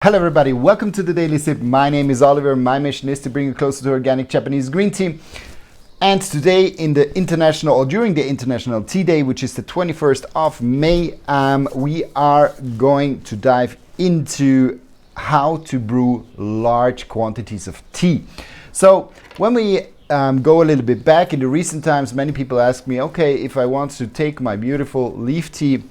Hello everybody, welcome to the Daily Sip. My name is Oliver. My mission is to bring you closer to organic Japanese green tea. And today in the international, or during the International Tea Day, which is the 21st of May, we are going to dive into how to brew large quantities of tea. So when we go a little bit back in the recent times, many people ask me, okay, if I want to take my beautiful leaf tea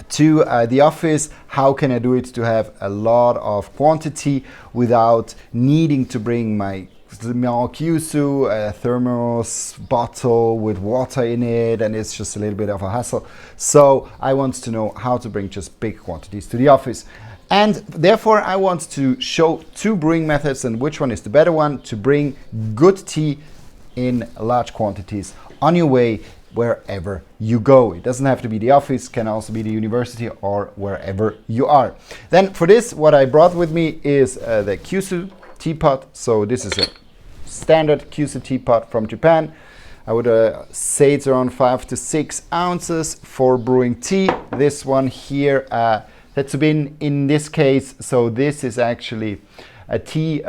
to the office, how can I do it to have a lot of quantity without needing to bring my small kyusu, a thermos bottle with water in it, and it's just a little bit of a hassle. So I want to know how to bring just big quantities to the office. And therefore I want to show two brewing methods and which one is the better one to bring good tea in large quantities on your way wherever you go. It doesn't have to be the office, can also be the university or wherever you are. Then for this, what I brought with me is the kyusu teapot. So this is a standard kyusu teapot from Japan. I would say it's around 5 to 6 ounces for brewing tea. This one here, that's been in this case, so this is actually a tea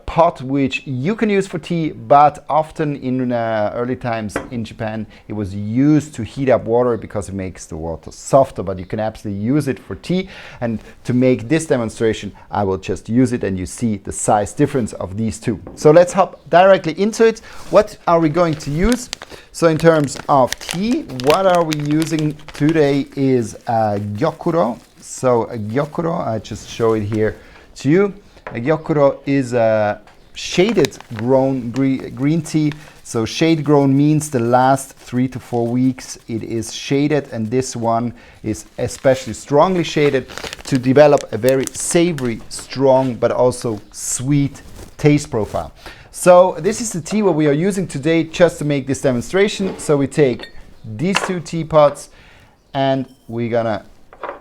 pot which you can use for tea, but often in early times in Japan it was used to heat up water because it makes the water softer, but you can absolutely use it for tea. And to make this demonstration I will just use it and you see the size difference of these two. So let's hop directly into it. What are we going to use? So in terms of tea, what are we using today is gyokuro. So a gyokuro, I just show it here to you. A gyokuro is a shaded grown green tea. So shade grown means the last 3 to 4 weeks it is shaded, and this one is especially strongly shaded to develop a very savory, strong, but also sweet taste profile. So this is the tea what we are using today just to make this demonstration. So we take these two teapots and we're gonna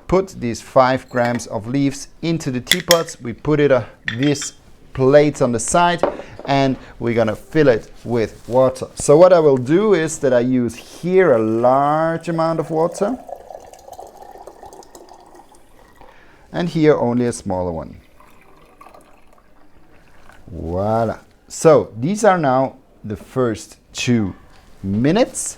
put these 5 grams of leaves into the teapots. We put it these plates on the side and we're gonna fill it with water. So what I will do is that I use here a large amount of water and here only a smaller one. Voila. So these are now the first 2 minutes.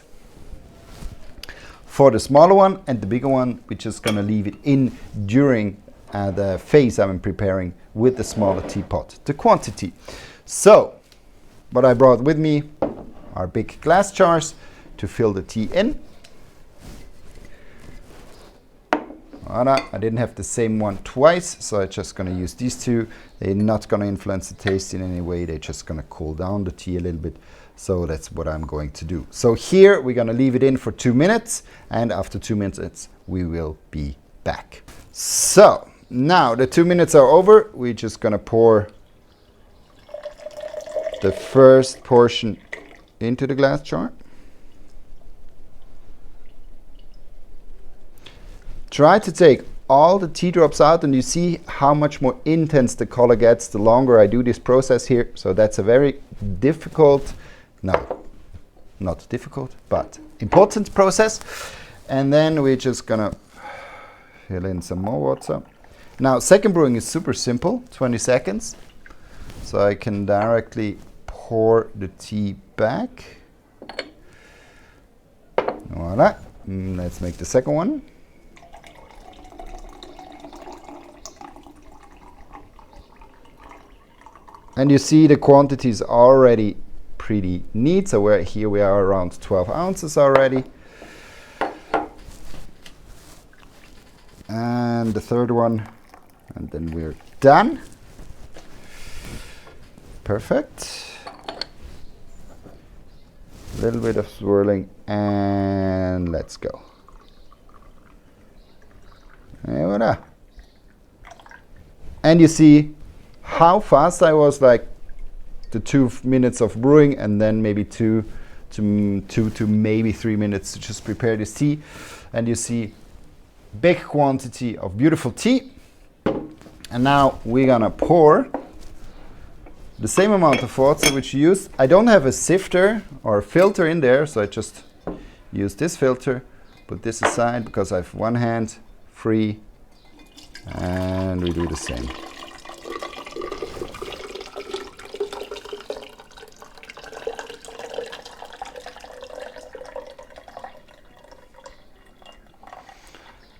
For the smaller one, and the bigger one, we're just gonna leave it in during the phase I'm preparing with the smaller teapot, the quantity. So, what I brought with me are big glass jars to fill the tea in. Voila, I didn't have the same one twice, so I'm just gonna use these two. They're not gonna influence the taste in any way, they're just gonna cool down the tea a little bit. So that's what I'm going to do. So here we're gonna leave it in for 2 minutes, and after 2 minutes we will be back. So now the 2 minutes are over. We're just gonna pour the first portion into the glass jar. Try to take all the tea drops out, and you see how much more intense the color gets the longer I do this process here. So that's a very difficult, no, not difficult, but important process. And then we're just gonna fill in some more water. Now second brewing is super simple, 20 seconds. So I can directly pour the tea back. Voila. Let's make the second one. And you see the quantity is already pretty neat. So here we are around 12 ounces already. And the third one, and then we're done. Perfect. A little bit of swirling and let's go. And voila. And you see how fast I was, like the 2 minutes of brewing, and then maybe two to maybe 3 minutes to just prepare this tea. And you see big quantity of beautiful tea. And now we're gonna pour the same amount of water which you used. I don't have a sifter or a filter in there, so I just use this filter, put this aside because I have one hand free, and we do the same.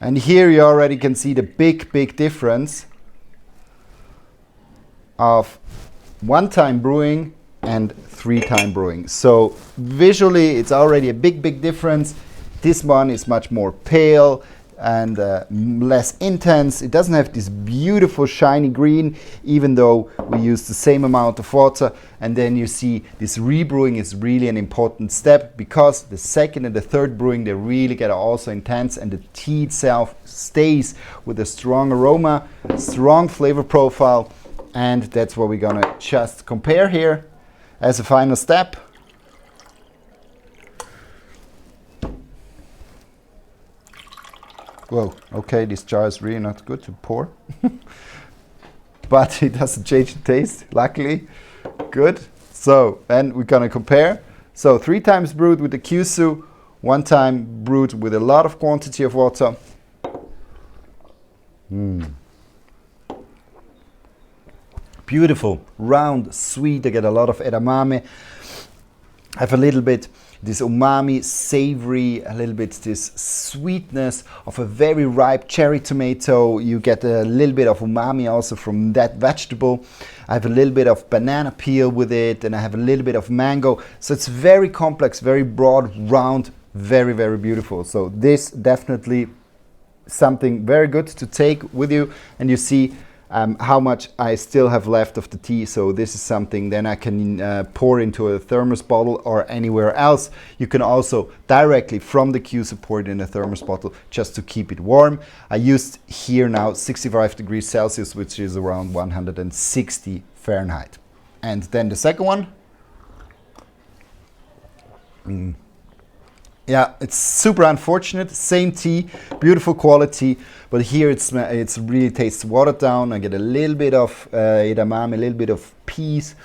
And here you already can see the big difference of 1-time brewing and 3-time brewing. So visually it's already a big difference. This one is much more pale and less intense. It doesn't have this beautiful shiny green, even though we use the same amount of water. And then you see this rebrewing is really an important step, because the second and the third brewing, they really get also intense, and the tea itself stays with a strong aroma, strong flavor profile. And that's what we're gonna just compare here as a final step. Whoa, okay, this jar is really not good to pour. But it doesn't change the taste, luckily. Good. So, and we're gonna compare. So 3 times brewed with the Kyushu, 1 time brewed with a lot of quantity of water. Beautiful, round, sweet. I get a lot of edamame. I have a little bit this umami, savory, a little bit this sweetness of a very ripe cherry tomato. You get a little bit of umami also from that vegetable. I have a little bit of banana peel with it, and I have a little bit of mango. So it's very complex, very broad, round, very beautiful. So this definitely something very good to take with you. And you see how much I still have left of the tea. So this is something then I can pour into a thermos bottle or anywhere else. You can also directly from the Kyushu pour it in a thermos bottle just to keep it warm. I used here now 65 degrees Celsius, which is around 160 Fahrenheit. And then the second one. Yeah, it's super unfortunate. Same tea, beautiful quality, but here it's really tastes watered down. I get a little bit of edamame, a little bit of peas,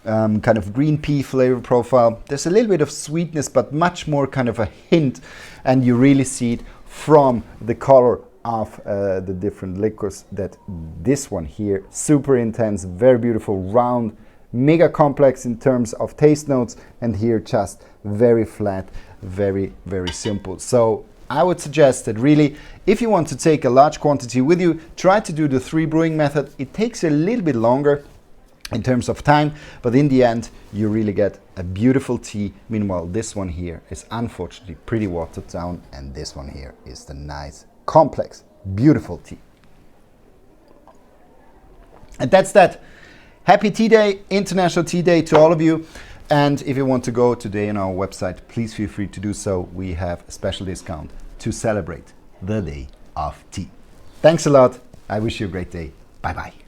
kind of green pea flavor profile. There's a little bit of sweetness, but much more kind of a hint, and you really see it from the color of the different liquors. That this one here, super intense, very beautiful, round, mega complex in terms of taste notes, and here just very flat, very simple. So I would suggest that really, if you want to take a large quantity with you, try to do the 3 brewing method. It takes a little bit longer in terms of time, but in the end you really get a beautiful tea. Meanwhile, this one here is unfortunately pretty watered down, and this one here is the nice, complex, beautiful tea. And that's that. Happy Tea Day, International Tea Day to all of you. And if you want to go today on our website, please feel free to do so. We have a special discount to celebrate the Day of Tea. Thanks a lot. I wish you a great day. Bye-bye.